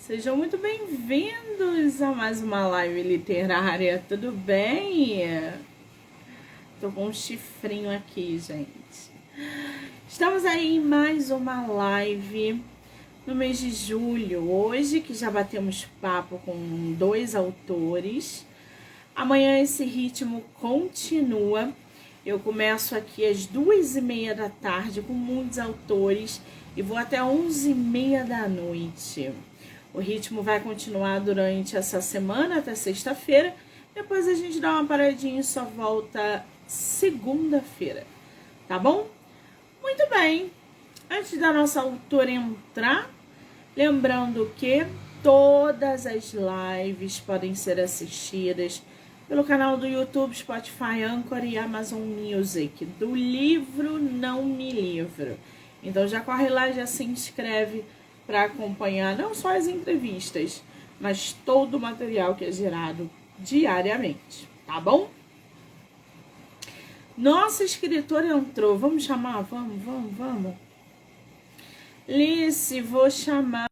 Sejam muito bem-vindos a mais uma live literária, tudo bem? Tô com um chifrinho aqui, gente. Estamos aí em mais uma live no mês de julho, hoje que já batemos papo com 2 autores. Amanhã esse ritmo continua. Eu começo aqui às 2h30 da tarde com muitos autores e vou até 11h30 da noite. O ritmo vai continuar durante essa semana até sexta-feira. Depois a gente dá uma paradinha e só volta segunda-feira. Tá bom? Muito bem. Antes da nossa autora entrar, lembrando que todas as lives podem ser assistidas pelo canal do YouTube, Spotify, Anchor e Amazon Music, do livro Não Me Livro. Então já corre lá, já se inscreve para acompanhar não só as entrevistas, mas todo o material que é gerado diariamente, tá bom? Nossa escritora entrou, vamos chamar? Vamos. Lice, vou chamar.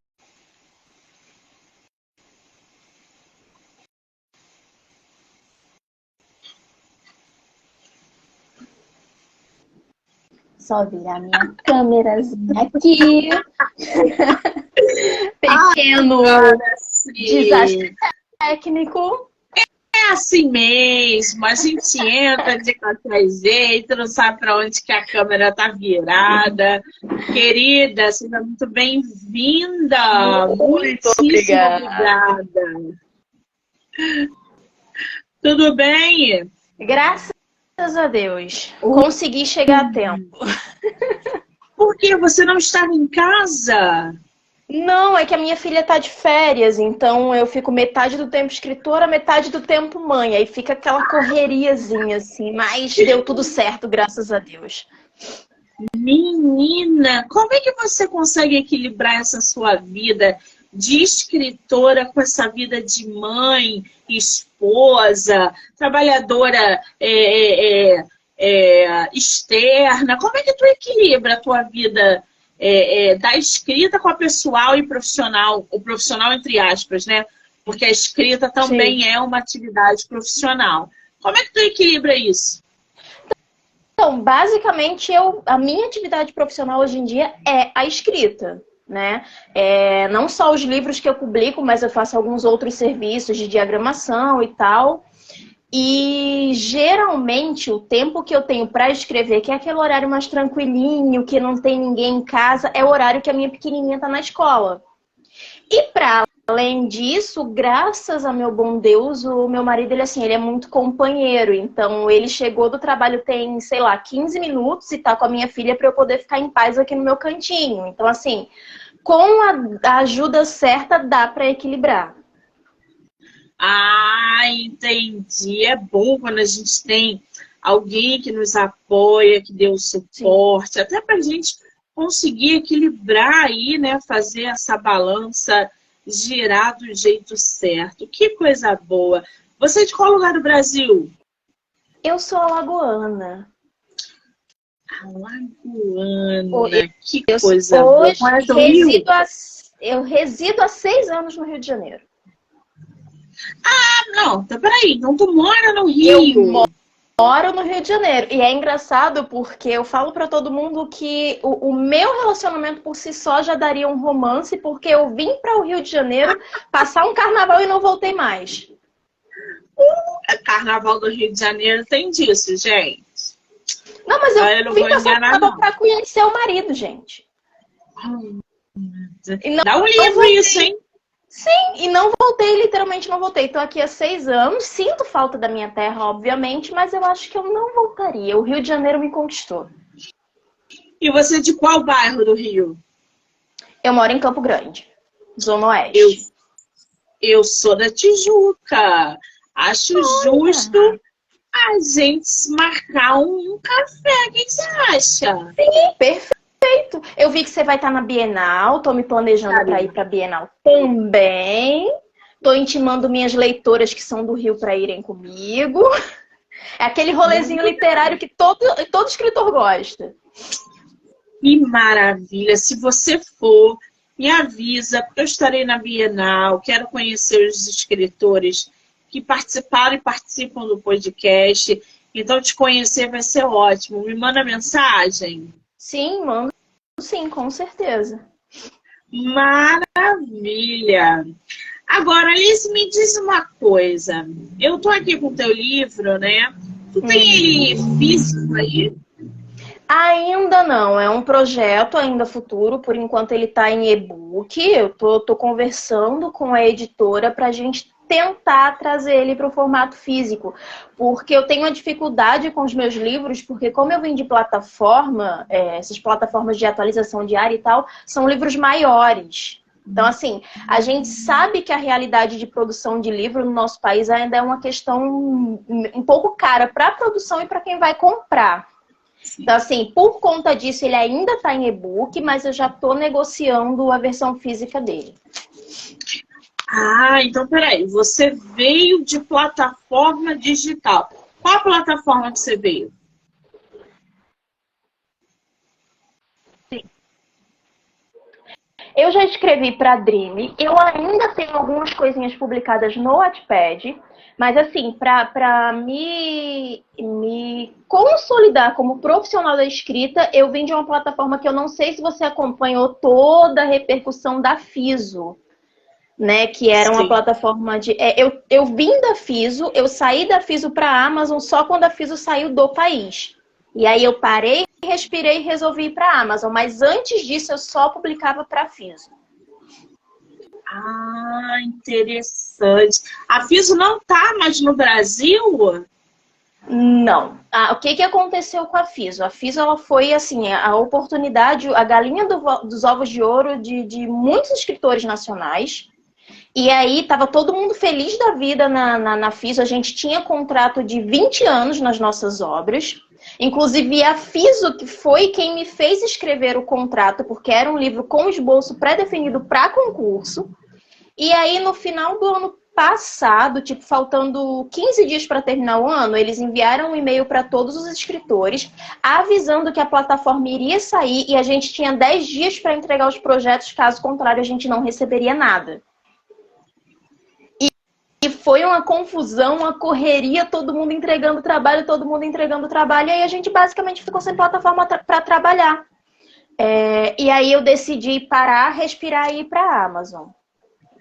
Só virar minha câmerazinha aqui. Pequeno desastre técnico. É assim mesmo, a gente entra de qualquer jeito, não sabe para onde que a câmera tá virada. Querida, seja muito bem-vinda. Muito obrigada. Tudo bem? Graças a Deus. Consegui chegar a tempo. Por que você não estava em casa? Não, é que a minha filha tá de férias, então eu fico metade do tempo escritora, metade do tempo mãe. Aí fica aquela correriazinha assim, mas deu tudo certo, graças a Deus. Menina, como é que você consegue equilibrar essa sua vida de escritora com essa vida de mãe, esposa, trabalhadora externa? Como é que tu equilibra a tua vida da escrita com a pessoal e profissional, o profissional entre aspas, né? Porque a escrita também Sim. é uma atividade profissional. Como é que tu equilibra isso? Então, basicamente, a minha atividade profissional hoje em dia é a escrita, né? Não só os livros que eu publico, mas eu faço alguns outros serviços de diagramação e tal. E geralmente o tempo que eu tenho para escrever, que é aquele horário mais tranquilinho, que não tem ninguém em casa, é o horário que a minha pequenininha tá na escola. E para além disso, graças a meu bom Deus, o meu marido, ele é muito companheiro. Então, ele chegou do trabalho tem, 15 minutos e tá com a minha filha para eu poder ficar em paz aqui no meu cantinho. Então, assim, com a ajuda certa, dá para equilibrar. Ah, entendi. É bom quando a gente tem alguém que nos apoia, que dê o suporte, até para a gente conseguir equilibrar aí, né? Fazer essa balança girar do jeito certo. Que coisa boa. Você é de qual lugar do Brasil? Eu sou alagoana. Alagoana, que coisa boa. Hoje eu resido há 6 anos no Rio de Janeiro. Ah, não, tá, peraí. Então tu mora no Rio? Eu moro no Rio de Janeiro. E é engraçado porque eu falo pra todo mundo que o meu relacionamento por si só já daria um romance, porque eu vim para o Rio de Janeiro passar um carnaval e não voltei mais. Carnaval do Rio de Janeiro tem disso, gente. Não, mas eu vim passar o carnaval pra conhecer o marido, gente. Dá um livro isso, hein? Sim, e não voltei, literalmente não voltei. Tô aqui há 6 anos, sinto falta da minha terra, obviamente, mas eu acho que eu não voltaria. O Rio de Janeiro me conquistou. E você é de qual bairro do Rio? Eu moro em Campo Grande, Zona Oeste. Eu sou da Tijuca. Acho justo a gente marcar um café. O que você acha? Sim, perfeito. Eu vi que você vai estar na Bienal, tô me planejando para ir para a Bienal também. Tô intimando minhas leitoras que são do Rio para irem comigo. É aquele rolezinho literário que todo escritor gosta. Que maravilha! Se você for, me avisa, porque eu estarei na Bienal, quero conhecer os escritores que participaram e participam do podcast. Então, te conhecer vai ser ótimo. Me manda mensagem. Sim, mando sim, com certeza. Maravilha! Agora, Alice, me diz uma coisa. Eu tô aqui com o teu livro, né? Tu tem ele físico aí? Ainda não, é um projeto ainda futuro, por enquanto ele está em e-book. Eu tô conversando com a editora para a gente tentar trazer ele para o formato físico, porque eu tenho uma dificuldade com os meus livros, porque como eu vim de plataforma, essas plataformas de atualização diária e tal, são livros maiores. Então, assim, a gente sabe que a realidade de produção de livro no nosso país ainda é uma questão um pouco cara para a produção e para quem vai comprar. Então, assim, por conta disso, ele ainda está em e-book, mas eu já estou negociando a versão física dele. Ah, então peraí. Você veio de plataforma digital. Qual a plataforma que você veio? Eu já escrevi para a Dream, eu ainda tenho algumas coisinhas publicadas no Wattpad, mas assim, para me consolidar como profissional da escrita, eu vim de uma plataforma que eu não sei se você acompanhou toda a repercussão da Fiso, né? Que era uma plataforma de... eu vim da Fiso, eu saí da Fiso para a Amazon só quando a Fiso saiu do país. E aí eu parei, respirei e resolvi ir para a Amazon. Mas antes disso eu só publicava para a Fiso. Ah, interessante. A Fiso não tá mais no Brasil? Não. O que aconteceu com a Fiso? A Fiso ela foi assim, a oportunidade, a galinha dos ovos de ouro de muitos escritores nacionais. E aí tava todo mundo feliz da vida na Fiso. A gente tinha contrato de 20 anos nas nossas obras. Inclusive a Fiso, que foi quem me fez escrever o contrato, porque era um livro com esboço pré-definido para concurso. E aí no final do ano passado, tipo, faltando 15 dias para terminar o ano, eles enviaram um e-mail para todos os escritores, avisando que a plataforma iria sair e a gente tinha 10 dias para entregar os projetos, caso contrário a gente não receberia nada. E foi uma confusão, uma correria, todo mundo entregando trabalho, e aí a gente basicamente ficou sem plataforma para trabalhar. E aí eu decidi parar, respirar e ir para a Amazon.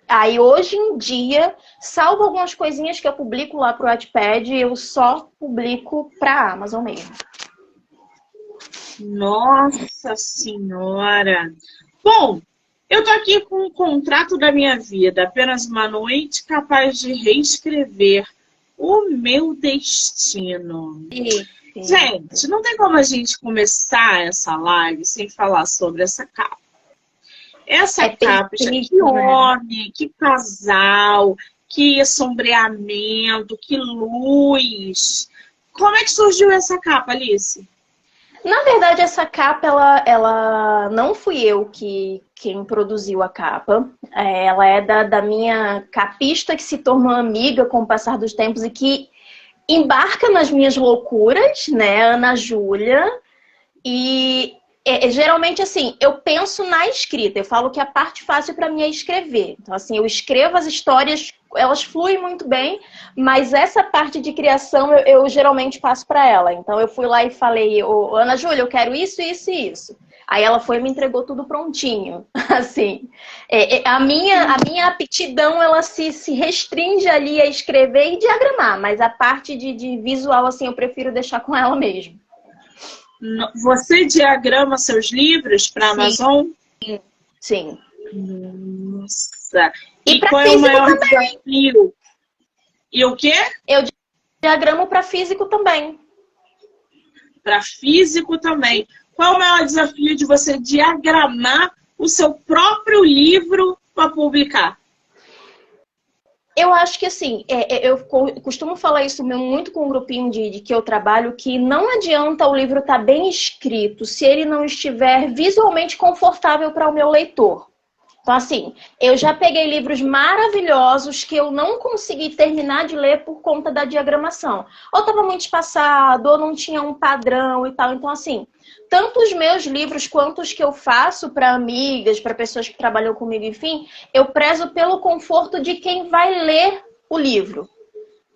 Aí hoje em dia, salvo algumas coisinhas que eu publico lá pro Wattpad, eu só publico para a Amazon mesmo. Nossa Senhora! Bom, eu tô aqui com o contrato da minha vida, apenas uma noite capaz de reescrever o meu destino. Gente, não tem como a gente começar essa live sem falar sobre essa capa. Essa capa, que homem, que casal, que sombreamento, que luz. Como é que surgiu essa capa, Alice? Na verdade, essa capa, ela não fui eu quem produziu a capa. Ela é da minha capista, que se tornou amiga com o passar dos tempos e que embarca nas minhas loucuras, né, Ana Júlia. E geralmente, assim, eu penso na escrita. Eu falo que a parte fácil para mim é escrever. Então, assim, eu escrevo as histórias, elas fluem muito bem, mas essa parte de criação eu geralmente passo para ela. Então, eu fui lá e falei, Ana Júlia, eu quero isso, isso e isso. Aí ela foi e me entregou tudo prontinho. Assim, a minha aptidão, ela se restringe ali a escrever e diagramar, mas a parte de visual, assim, eu prefiro deixar com ela mesmo. Você diagrama seus livros para a Amazon? Sim. Nossa. E qual é o maior desafio? E o quê? Eu diagramo para físico também. Para físico também. Qual é o maior desafio de você diagramar o seu próprio livro para publicar? Eu acho que assim, eu costumo falar isso muito com um grupinho de que eu trabalho, que não adianta o livro estar bem escrito se ele não estiver visualmente confortável para o meu leitor. Então, assim, eu já peguei livros maravilhosos que eu não consegui terminar de ler por conta da diagramação. Ou estava muito espaçado, ou não tinha um padrão e tal. Então, assim, tanto os meus livros quanto os que eu faço para amigas, para pessoas que trabalham comigo, enfim, eu prezo pelo conforto de quem vai ler o livro.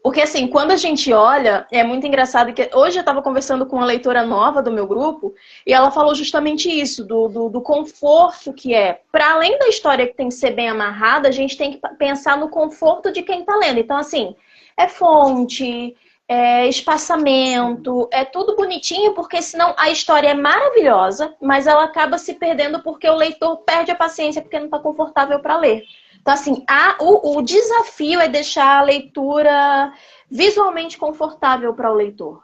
Porque, assim, quando a gente olha, é muito engraçado que hoje eu estava conversando com uma leitora nova do meu grupo e ela falou justamente isso, do conforto que é. Para além da história que tem que ser bem amarrada, a gente tem que pensar no conforto de quem está lendo. Então, assim, é fonte, é espaçamento, é tudo bonitinho, porque senão a história é maravilhosa, mas ela acaba se perdendo porque o leitor perde a paciência porque não está confortável para ler. Então, assim, o desafio é deixar a leitura visualmente confortável para o leitor.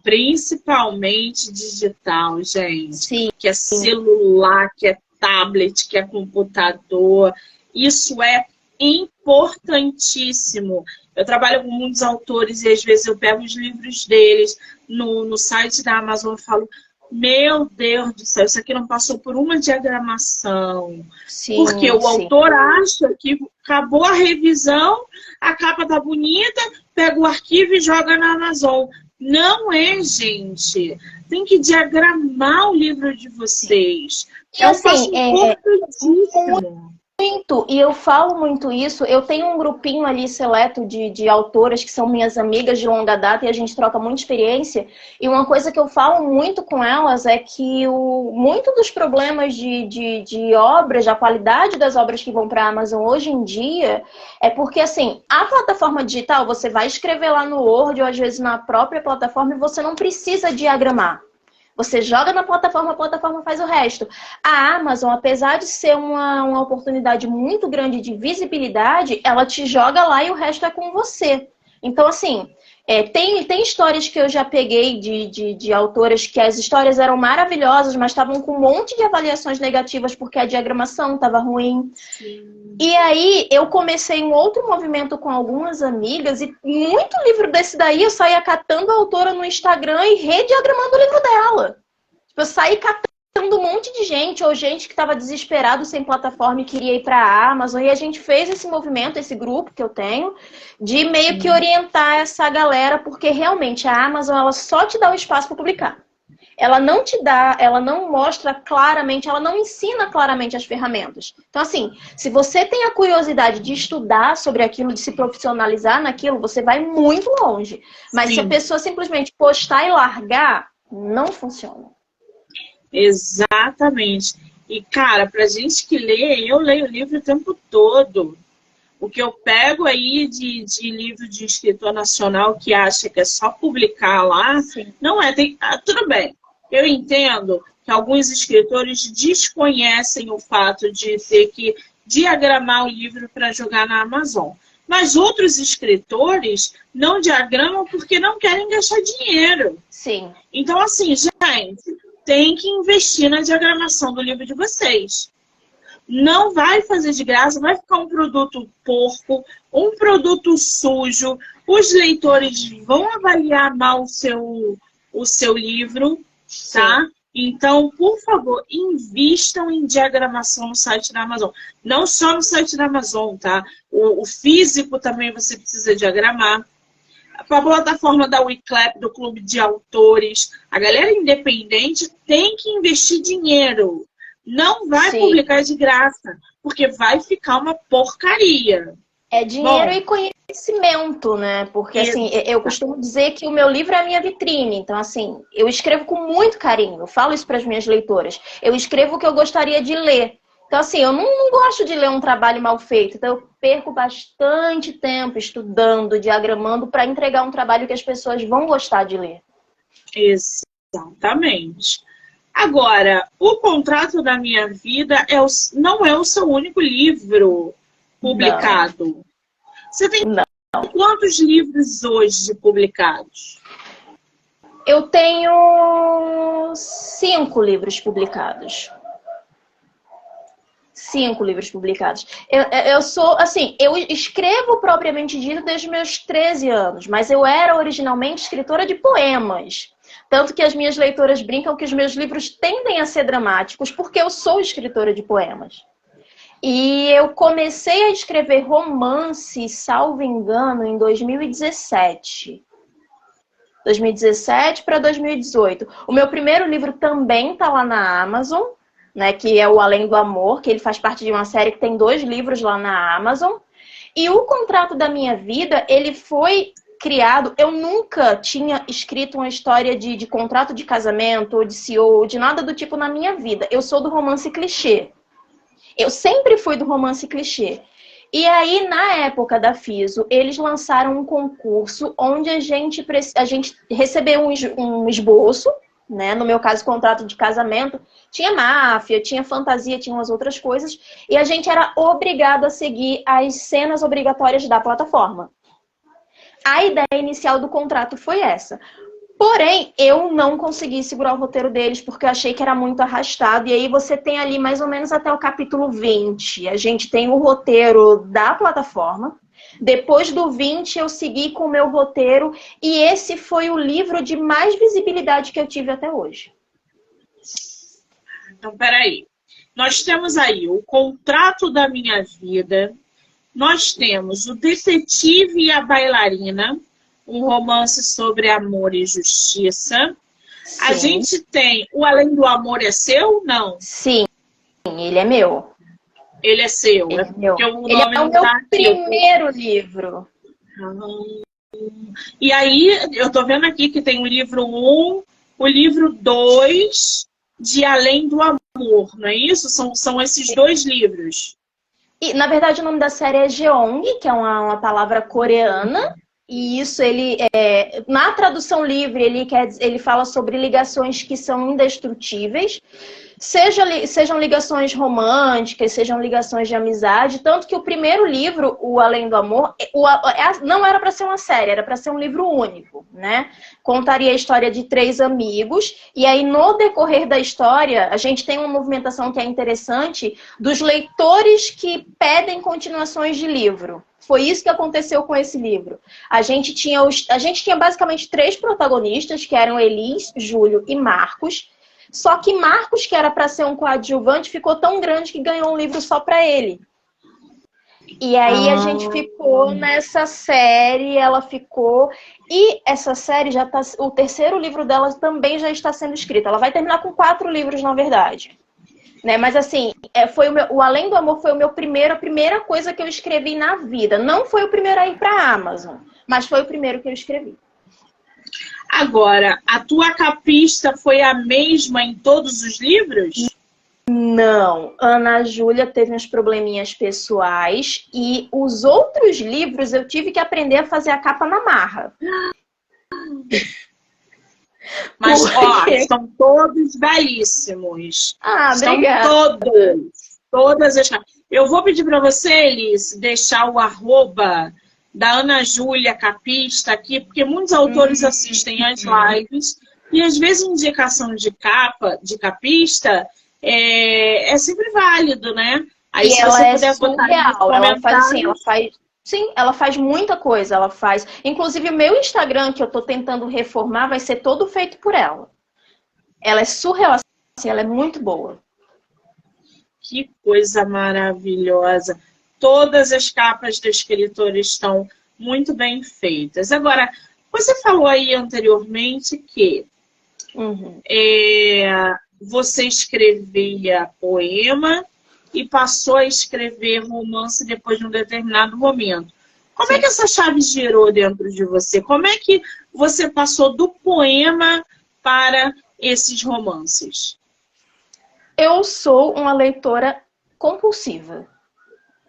Principalmente digital, gente. Sim. Que é celular, que é tablet, que é computador. Isso é importantíssimo. Eu trabalho com muitos autores e às vezes eu pego os livros deles no site da Amazon e falo: meu Deus do céu, isso aqui não passou por uma diagramação. Sim, porque o autor acha que acabou a revisão, a capa tá bonita, pega o arquivo e joga na Amazon. Não é, gente. Tem que diagramar o livro de vocês. E assim, importantíssimo. Muito, e eu falo muito isso. Eu tenho um grupinho ali seleto de autoras que são minhas amigas de longa data e a gente troca muita experiência. E uma coisa que eu falo muito com elas é que muito dos problemas de obras, da qualidade das obras que vão para a Amazon hoje em dia, é porque, assim, a plataforma digital, você vai escrever lá no Word ou às vezes na própria plataforma e você não precisa diagramar. Você joga na plataforma, a plataforma faz o resto. A Amazon, apesar de ser uma oportunidade muito grande de visibilidade, ela te joga lá e o resto é com você. Então, assim, tem histórias que eu já peguei de autoras que as histórias eram maravilhosas, mas estavam com um monte de avaliações negativas porque a diagramação estava ruim. Sim. E aí eu comecei um outro movimento com algumas amigas e muito livro desse daí eu saía catando a autora no Instagram e rediagramando o livro dela. Tipo, eu saí catando um monte de gente, ou gente que estava desesperado sem plataforma e queria ir para a Amazon. E a gente fez esse movimento, esse grupo que eu tenho, de meio que orientar essa galera, porque realmente a Amazon ela só te dá o espaço para publicar. Ela não te dá, ela não mostra claramente, ela não ensina claramente as ferramentas. Então, assim, se você tem a curiosidade de estudar sobre aquilo, de se profissionalizar naquilo, você vai muito longe. Mas Sim. Se a pessoa simplesmente postar e largar, não funciona. Exatamente. E, cara, pra gente que lê, eu leio o livro o tempo todo. O que eu pego aí de livro de escritor nacional que acha que é só publicar lá, Sim. Não é. Tudo bem. Eu entendo que alguns escritores desconhecem o fato de ter que diagramar o livro para jogar na Amazon. Mas outros escritores não diagramam porque não querem gastar dinheiro. Sim. Então, assim, gente, tem que investir na diagramação do livro de vocês. Não vai fazer de graça, vai ficar um produto porco, um produto sujo. Os leitores vão avaliar mal o seu livro. Tá? Então, por favor, invistam em diagramação no site da Amazon. Não só no site da Amazon, tá? O físico também você precisa diagramar. A plataforma da Wiclap, do Clube de Autores, a galera independente tem que investir dinheiro. Não vai publicar de graça, porque vai ficar uma porcaria. É dinheiro e conhecimento, né? Porque, assim, eu costumo dizer que o meu livro é a minha vitrine. Então, assim, eu escrevo com muito carinho. Eu falo isso para as minhas leitoras. Eu escrevo o que eu gostaria de ler. Então, assim, eu não gosto de ler um trabalho mal feito. Então, eu perco bastante tempo estudando, diagramando, para entregar um trabalho que as pessoas vão gostar de ler. Exatamente. Agora, O Contrato da Minha Vida não é o seu único livro publicado. Não. Você tem quantos livros hoje publicados? Eu tenho 5 livros publicados. 5 livros publicados. Eu sou, assim, eu escrevo propriamente dito desde meus 13 anos, mas eu era originalmente escritora de poemas. Tanto que as minhas leitoras brincam que os meus livros tendem a ser dramáticos, porque eu sou escritora de poemas. E eu comecei a escrever romance, salvo engano, em 2017. 2017 para 2018. O meu primeiro livro também está lá na Amazon, né, que é o Além do Amor, que ele faz parte de uma série que tem 2 livros lá na Amazon. E o Contrato da Minha Vida, ele foi criado... Eu nunca tinha escrito uma história de contrato de casamento, ou de CEO, de nada do tipo na minha vida. Eu sou do romance clichê. Eu sempre fui do romance clichê. E aí, na época da FISO, eles lançaram um concurso onde a gente recebeu um esboço, né? No meu caso, contrato de casamento. Tinha máfia, tinha fantasia, tinha umas outras coisas. E a gente era obrigado a seguir as cenas obrigatórias da plataforma. A ideia inicial do contrato foi essa. Porém, eu não consegui segurar o roteiro deles porque eu achei que era muito arrastado. E aí você tem ali mais ou menos até o capítulo 20. A gente tem o roteiro da plataforma. Depois do 20, eu segui com o meu roteiro. E esse foi o livro de mais visibilidade que eu tive até hoje. Então, peraí. Nós temos aí o Contrato da Minha Vida. Nós temos o Detetive e a Bailarina. Um romance sobre amor e justiça. Sim. A gente tem o Além do Amor é seu? Não. Sim, ele é meu. Ele é seu. Ele é meu. Porque o ele nome é o não meu tá primeiro livro. E aí, eu tô vendo aqui que tem o livro 1, o livro 2 de Além do Amor, não é isso? São esses 2 livros. E, na verdade, o nome da série é Jeong, que é uma palavra coreana. E isso, na tradução livre, ele fala sobre ligações que são indestrutíveis. Sejam ligações românticas, sejam ligações de amizade. Tanto que o primeiro livro, O Além do Amor, não era para ser uma série, era para ser um livro único, né? Contaria a história de 3 amigos. E aí, no decorrer da história, a gente tem uma movimentação que é interessante dos leitores que pedem continuações de livro. Foi isso que aconteceu com esse livro. A gente tinha basicamente 3 protagonistas, que eram Elis, Júlio e Marcos. Só que Marcos, que era para ser um coadjuvante, ficou tão grande que ganhou um livro só para ele. E aí a gente ficou nessa série, ela ficou... E essa série já tá... O terceiro livro dela também já está sendo escrito. Ela vai terminar com 4 livros, na verdade. Né? Mas assim, o Além do Amor foi a primeira coisa que eu escrevi na vida. Não foi o primeiro a ir para a Amazon, mas foi o primeiro que eu escrevi. Agora, a tua capista foi a mesma em todos os livros? Não. Ana Júlia teve uns probleminhas pessoais e os outros livros eu tive que aprender a fazer a capa na marra. Mas, ó, são todos belíssimos. São obrigada. Todas as... Eu vou pedir para você, Elis, deixar o @ da Ana Júlia Capista aqui, porque muitos autores assistem às lives e às vezes indicação de capista é sempre válido, né? Aí e se ela você puder surreal. botar Ela faz assim, ela faz muita coisa, ela faz. Inclusive o meu Instagram, que eu tô tentando reformar, vai ser todo feito por ela. Ela é surreal, assim, ela é muito boa. Que coisa maravilhosa. Todas as capas do escritor estão muito bem feitas. Agora, você falou aí anteriormente que você escrevia poema e passou a escrever romance depois de um determinado momento. Como é que essa chave girou dentro de você? Como é que você passou do poema para esses romances? Eu sou uma leitora compulsiva.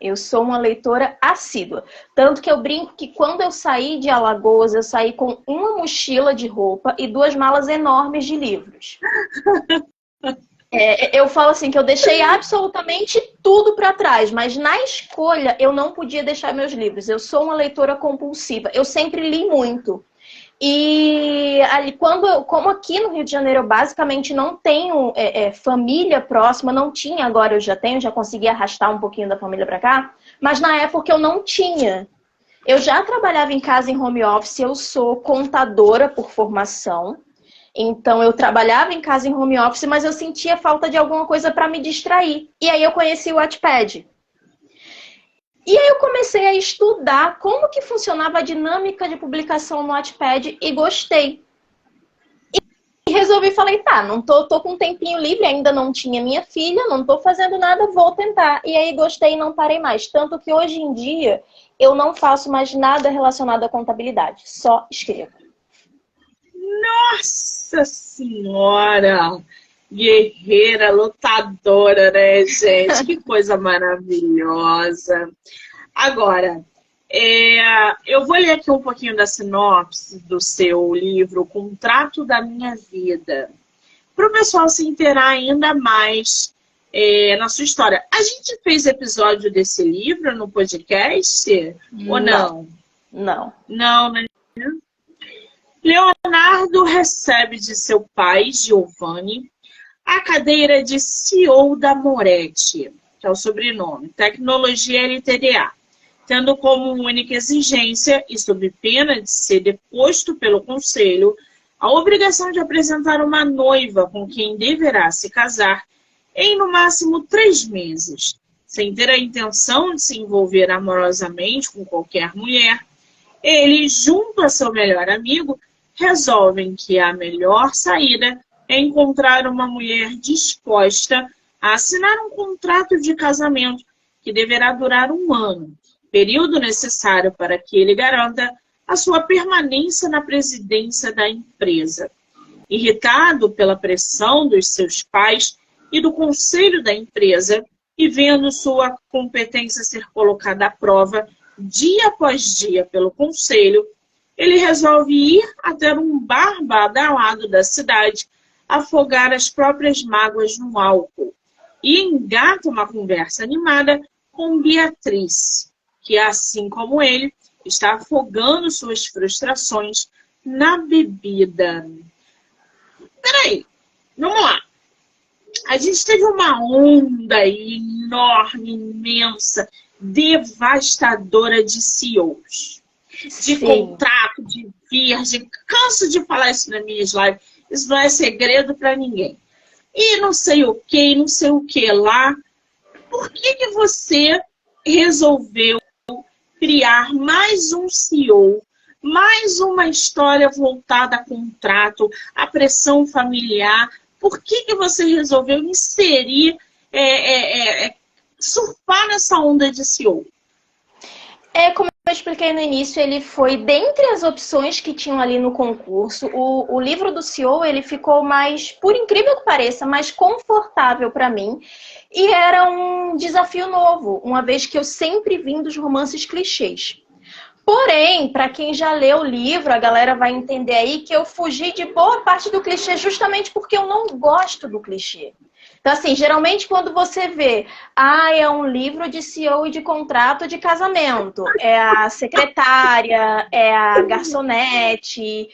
Eu sou uma leitora assídua. Tanto que eu brinco que quando eu saí de Alagoas, eu saí com uma mochila de roupa e 2 malas enormes de livros. Eu falo assim que eu deixei absolutamente tudo para trás, mas na escolha eu não podia deixar meus livros. Eu sou uma leitora compulsiva. Eu sempre li muito. E ali, como aqui no Rio de Janeiro eu basicamente não tenho família próxima, não tinha, agora eu já tenho, já consegui arrastar um pouquinho da família para cá, mas na época eu não tinha. Eu já trabalhava em casa em home office, eu sou contadora por formação, Então eu trabalhava em casa em home office, mas eu sentia falta de alguma coisa para me distrair. E aí eu conheci o Wattpad. E aí eu comecei a estudar como que funcionava a dinâmica de publicação no Wattpad e gostei. E resolvi, falei, tá, não tô com um tempinho livre, ainda não tinha minha filha, não tô fazendo nada, vou tentar. E aí gostei e não parei mais. Tanto que hoje em dia eu não faço mais nada relacionado à contabilidade, só escrevo. Nossa Senhora! Guerreira, lutadora, né, gente? Que coisa maravilhosa. Agora, eu vou ler aqui um pouquinho da sinopse do seu livro, O Contrato da Minha Vida, para o pessoal se inteirar ainda mais na sua história. A gente fez episódio desse livro no podcast? Ou não? Não. Não, né? Leonardo recebe de seu pai, Giovanni, a cadeira de CEO da Moretti, que é o sobrenome, Tecnologia LTDA, tendo como única exigência, e sob pena de ser deposto pelo conselho, a obrigação de apresentar uma noiva com quem deverá se casar em, no máximo, 3 meses, sem ter a intenção de se envolver amorosamente com qualquer mulher. Ele, junto a seu melhor amigo, resolvem que a melhor saída é encontrar uma mulher disposta a assinar um contrato de casamento que deverá durar 1 ano, período necessário para que ele garanta a sua permanência na presidência da empresa. Irritado pela pressão dos seus pais e do conselho da empresa, e vendo sua competência ser colocada à prova dia após dia pelo conselho, ele resolve ir até um bar badalado da cidade, afogar as próprias mágoas no álcool, e engata uma conversa animada com Beatriz, que, assim como ele, está afogando suas frustrações na bebida. Peraí, vamos lá. A gente teve uma onda aí enorme, imensa, devastadora de CEOs, de contrato, de virgem. Canso de falar isso nas minhas lives. Isso não é segredo para ninguém. E não sei o que, não sei o que lá. Por que você resolveu criar mais um CEO, mais uma história voltada a contrato, a pressão familiar? Por que você resolveu inserir, surfar nessa onda de CEO? Como eu expliquei no início, ele foi dentre as opções que tinham ali no concurso. O livro do CEO, ele ficou mais, por incrível que pareça, mais confortável para mim. E era um desafio novo, uma vez que eu sempre vim dos romances clichês. Porém, para quem já leu o livro, a galera vai entender aí que eu fugi de boa parte do clichê justamente porque eu não gosto do clichê. Então, assim, geralmente quando você vê, é um livro de CEO e de contrato de casamento, é a secretária, é a garçonete,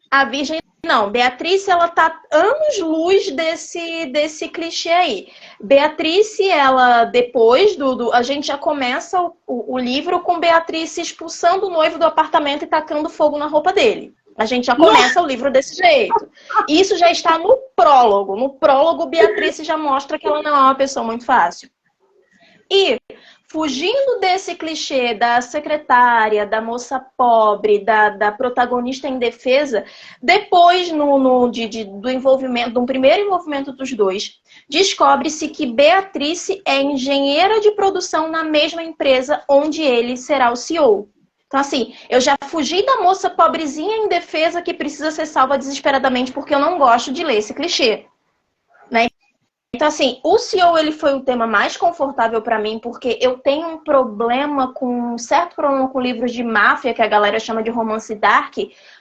a virgem não. Beatriz, ela tá anos-luz desse clichê aí. Beatriz, ela, depois a gente já começa o livro com Beatriz expulsando o noivo do apartamento e tacando fogo na roupa dele. A gente já começa o livro desse jeito. Isso já está no prólogo. No prólogo, Beatriz já mostra que ela não é uma pessoa muito fácil. E, fugindo desse clichê da secretária, da moça pobre, da protagonista indefesa, depois do envolvimento, do primeiro envolvimento dos dois, descobre-se que Beatriz é engenheira de produção na mesma empresa onde ele será o CEO. Então, assim, eu já fugi da moça pobrezinha indefesa que precisa ser salva desesperadamente porque eu não gosto de ler esse clichê, né? Então, assim, o CEO, ele foi o tema mais confortável para mim porque eu tenho um certo problema com livros de máfia, que a galera chama de romance dark,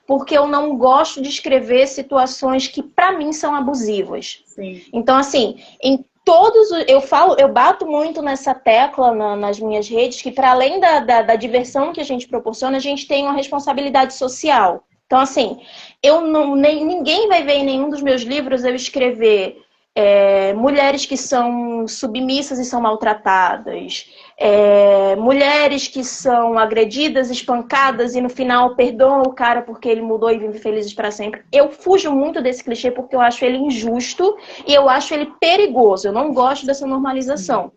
porque eu não gosto de escrever situações que, para mim, são abusivas. Sim. Então, assim, eu bato muito nessa tecla nas minhas redes, que para além da diversão que a gente proporciona, a gente tem uma responsabilidade social. Então, assim, ninguém vai ver em nenhum dos meus livros eu escrever mulheres que são submissas e são maltratadas, mulheres que são agredidas, espancadas e no final perdoam o cara porque ele mudou e vivem felizes para sempre. Eu fujo muito desse clichê porque eu acho ele injusto e eu acho ele perigoso. Eu não gosto dessa normalização.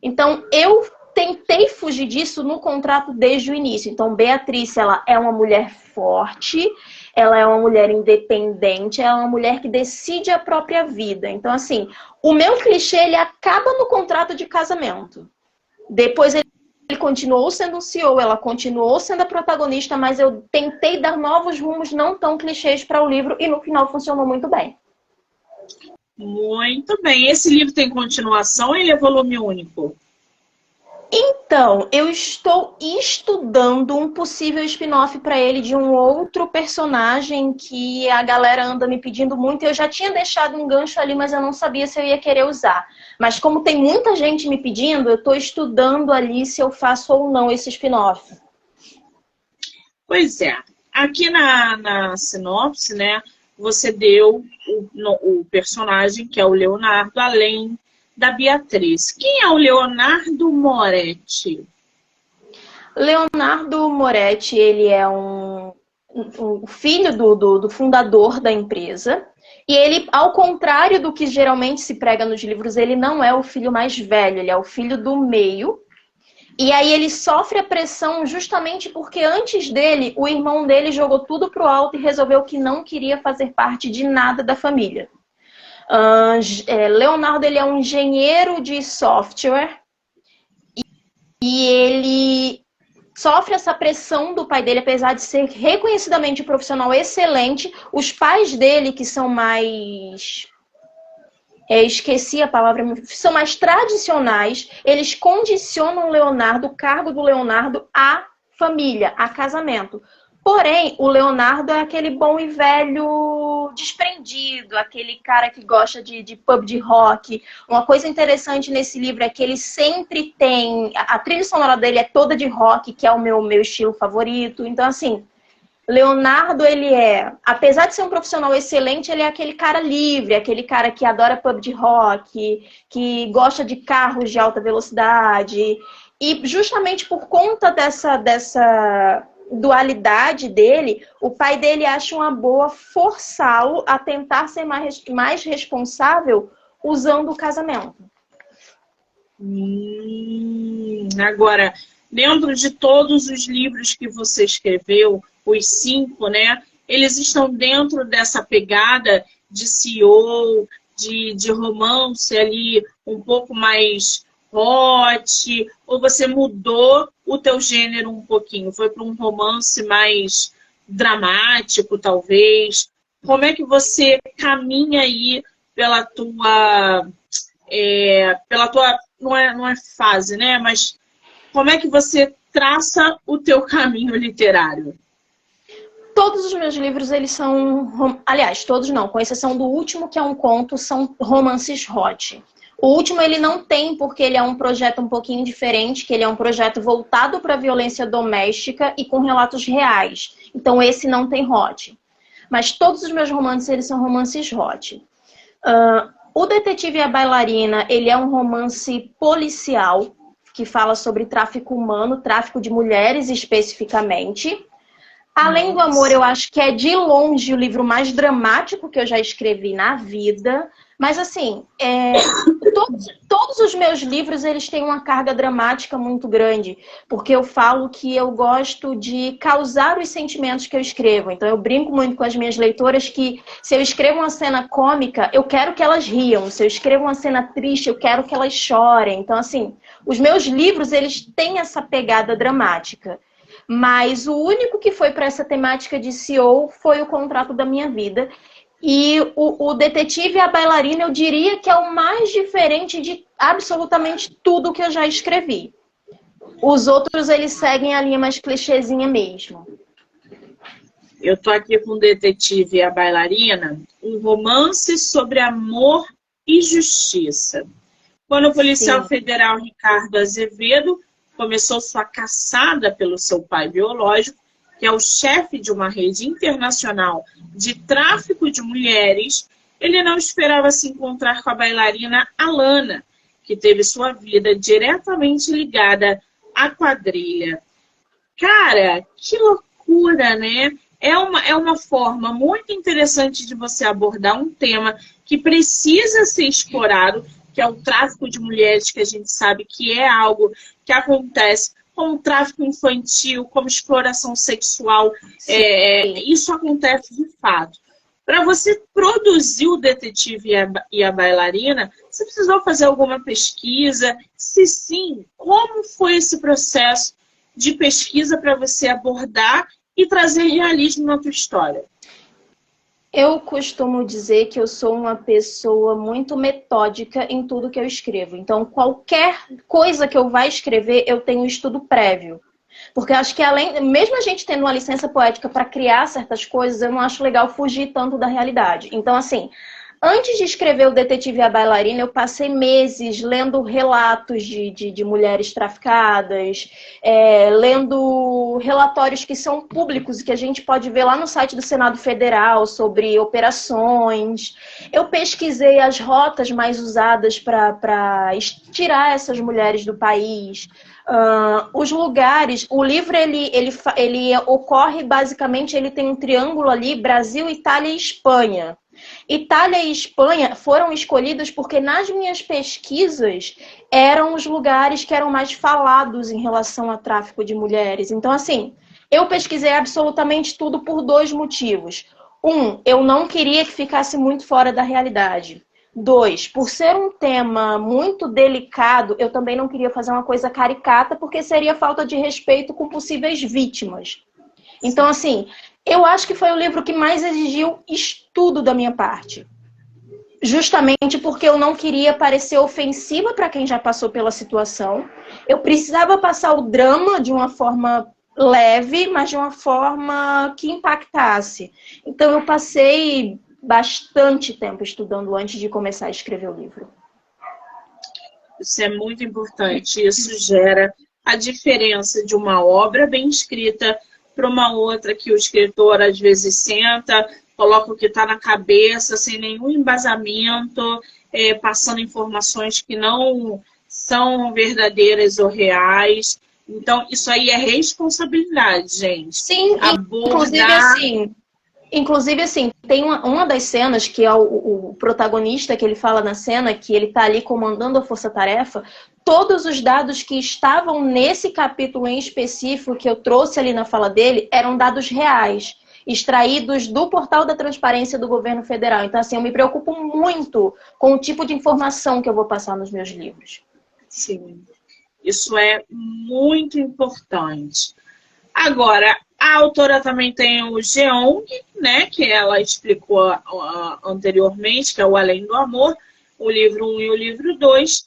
Então, eu tentei fugir disso no contrato desde o início. Então, Beatriz, ela é uma mulher forte, ela é uma mulher independente, ela é uma mulher que decide a própria vida. Então, assim, o meu clichê, ele acaba no contrato de casamento. Depois ele continuou sendo um CEO, ela continuou sendo a protagonista, mas eu tentei dar novos rumos não tão clichês para o livro e no final funcionou muito bem. Muito bem. Esse livro tem continuação ou ele é volume único? Então, eu estou estudando um possível spin-off para ele de um outro personagem que a galera anda me pedindo muito. Eu já tinha deixado um gancho ali, mas eu não sabia se eu ia querer usar. Mas como tem muita gente me pedindo, eu estou estudando ali se eu faço ou não esse spin-off. Pois é. Aqui na sinopse, né, você deu o personagem, que é o Leonardo, além da Beatriz. Quem é o Leonardo Moretti? Leonardo Moretti, ele é um filho do fundador da empresa. E ele, ao contrário do que geralmente se prega nos livros, ele não é o filho mais velho, ele é o filho do meio. E aí ele sofre a pressão justamente porque antes dele, o irmão dele jogou tudo pro alto e resolveu que não queria fazer parte de nada da família. Leonardo, ele é um engenheiro de software e ele sofre essa pressão do pai dele, apesar de ser reconhecidamente um profissional excelente. Os pais dele, que são mais... esqueci a palavra, são mais tradicionais, eles condicionam o Leonardo, o cargo do Leonardo, à família, a casamento. Porém, o Leonardo é aquele bom e velho desprendido, aquele cara que gosta de pub de rock. Uma coisa interessante nesse livro é que ele sempre tem... A trilha sonora dele é toda de rock, que é o meu estilo favorito. Então, assim, Leonardo, ele é... Apesar de ser um profissional excelente, ele é aquele cara livre, aquele cara que adora pub de rock, que gosta de carros de alta velocidade. E justamente por conta dessa dualidade dele, o pai dele acha uma boa forçá-lo a tentar ser mais responsável usando o casamento. Agora, dentro de todos os livros que você escreveu, os 5, né? Eles estão dentro dessa pegada de CEO, de romance ali um pouco mais hot, ou você mudou o teu gênero um pouquinho? Foi para um romance mais dramático, talvez? Como é que você caminha aí pela tua não é fase, né? Mas como é que você traça o teu caminho literário? Todos os meus livros, eles são... Aliás, todos não, com exceção do último, que é um conto, são romances hot. O último ele não tem, porque ele é um projeto um pouquinho diferente, que ele é um projeto voltado para a violência doméstica e com relatos reais. Então esse não tem hot. Mas todos os meus romances, eles são romances hot. O Detetive e a Bailarina, ele é um romance policial, que fala sobre tráfico humano, tráfico de mulheres especificamente. Além do Amor, eu acho que é de longe o livro mais dramático que eu já escrevi na vida. Mas assim, todos os meus livros, eles têm uma carga dramática muito grande. Porque eu falo que eu gosto de causar os sentimentos que eu escrevo. Então eu brinco muito com as minhas leitoras que se eu escrevo uma cena cômica, eu quero que elas riam. Se eu escrevo uma cena triste, eu quero que elas chorem. Então assim, os meus livros, eles têm essa pegada dramática. Mas o único que foi para essa temática de CEO foi O Contrato da Minha Vida. E o Detetive e a Bailarina, eu diria que é o mais diferente de absolutamente tudo que eu já escrevi. Os outros, eles seguem a linha mais clichêzinha mesmo. Eu tô aqui com o Detetive e a Bailarina, um romance sobre amor e justiça. Quando o policial federal Ricardo Azevedo começou sua caçada pelo seu pai biológico, que é o chefe de uma rede internacional de tráfico de mulheres, ele não esperava se encontrar com a bailarina Alana, que teve sua vida diretamente ligada à quadrilha. Cara, que loucura, né? É uma forma muito interessante de você abordar um tema que precisa ser explorado, que é o tráfico de mulheres, que a gente sabe que é algo que acontece, como tráfico infantil, como exploração sexual. Isso acontece de fato. Para você produzir o Detetive e a Bailarina, você precisou fazer alguma pesquisa? Se sim, como foi esse processo de pesquisa para você abordar e trazer realismo na tua história? Eu costumo dizer que eu sou uma pessoa muito metódica em tudo que eu escrevo. Então, qualquer coisa que eu vá escrever, eu tenho estudo prévio. Porque eu acho que mesmo a gente tendo uma licença poética para criar certas coisas, eu não acho legal fugir tanto da realidade. Então, assim, antes de escrever o Detetive e a Bailarina, eu passei meses lendo relatos de mulheres traficadas, lendo relatórios que são públicos e que a gente pode ver lá no site do Senado Federal sobre operações. Eu pesquisei as rotas mais usadas para tirar essas mulheres do país. Os lugares, o livro ele ocorre basicamente, ele tem um triângulo ali, Brasil, Itália e Espanha. Itália e Espanha foram escolhidos porque nas minhas pesquisas eram os lugares que eram mais falados em relação a tráfico de mulheres. Então, assim, eu pesquisei absolutamente tudo por dois motivos. Eu não queria que ficasse muito fora da realidade. 2, por ser um tema muito delicado, eu também não queria fazer uma coisa caricata, porque seria falta de respeito com possíveis vítimas. Então, assim, eu acho que foi o livro que mais exigiu estudo da minha parte. Justamente porque eu não queria parecer ofensiva para quem já passou pela situação. Eu precisava passar o drama de uma forma leve, mas de uma forma que impactasse. Então, eu passei bastante tempo estudando antes de começar a escrever o livro. Isso é muito importante. Isso gera a diferença de uma obra bem escrita para uma outra que o escritor às vezes senta, coloca o que está na cabeça, sem nenhum embasamento, passando informações que não são verdadeiras ou reais. Então, isso aí é responsabilidade, gente. Sim, Inclusive, assim, tem uma das cenas que é o protagonista que ele fala na cena, que ele tá ali comandando a força-tarefa, todos os dados que estavam nesse capítulo em específico que eu trouxe ali na fala dele eram dados reais, extraídos do portal da transparência do governo federal. Então, assim, eu me preocupo muito com o tipo de informação que eu vou passar nos meus livros. Sim, isso é muito importante. Agora, a autora também tem o Jeong, né, que ela explicou anteriormente, que é o Além do Amor, o livro 1 e o livro 2,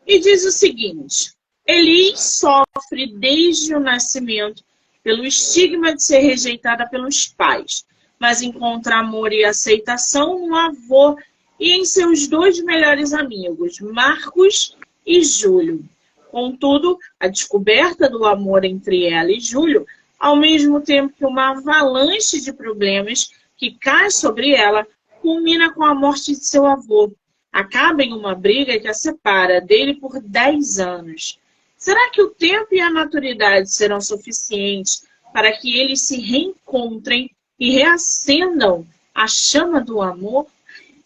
e diz o seguinte: Elis sofre desde o nascimento pelo estigma de ser rejeitada pelos pais, mas encontra amor e aceitação no avô e em seus dois melhores amigos, Marcos e Júlio. Contudo, a descoberta do amor entre ela e Júlio, ao mesmo tempo que uma avalanche de problemas que cai sobre ela, culmina com a morte de seu avô. Acaba em uma briga que a separa dele por 10 anos. Será que o tempo e a maturidade serão suficientes para que eles se reencontrem e reacendam a chama do amor?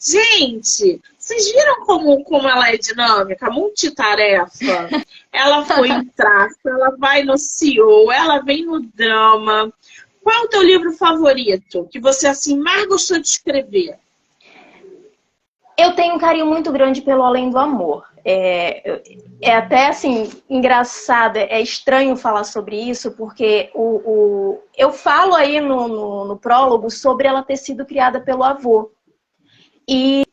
Gente, vocês viram como ela é dinâmica, multitarefa? Ela foi em tráfico, ela vai no CEO, ela vem no drama. Qual é o teu livro favorito que você assim mais gostou de escrever? Eu tenho um carinho muito grande pelo Além do Amor. É até assim, engraçado, é estranho falar sobre isso, porque eu falo aí no prólogo sobre ela ter sido criada pelo avô. E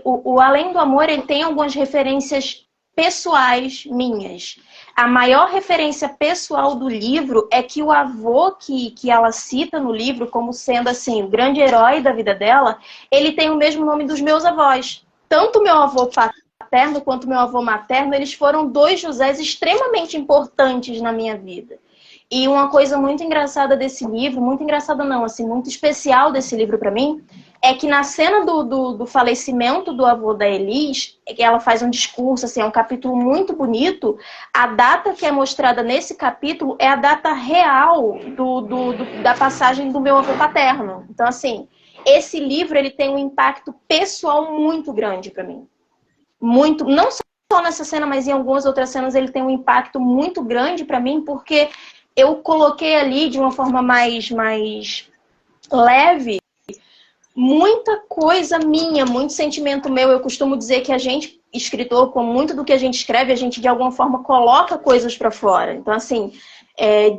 o Além do Amor, ele tem algumas referências pessoais minhas. A maior referência pessoal do livro é que o avô que ela cita no livro como sendo assim o grande herói da vida dela, ele tem o mesmo nome dos meus avós. Tanto meu avô paterno quanto meu avô materno, eles foram dois Josés extremamente importantes na minha vida. E uma coisa muito engraçada desse livro, muito engraçada não, assim, muito especial desse livro para mim, é que na cena do falecimento do avô da Elis, que ela faz um discurso, assim, é um capítulo muito bonito. A data que é mostrada nesse capítulo é a data real da passagem do meu avô paterno. Então, assim, esse livro ele tem um impacto pessoal muito grande para mim. Muito, não só nessa cena, mas em algumas outras cenas ele tem um impacto muito grande para mim, porque eu coloquei ali de uma forma mais leve muita coisa minha, muito sentimento meu. Eu costumo dizer que a gente, escritor, com muito do que a gente escreve, a gente de alguma forma coloca coisas para fora. Então, assim,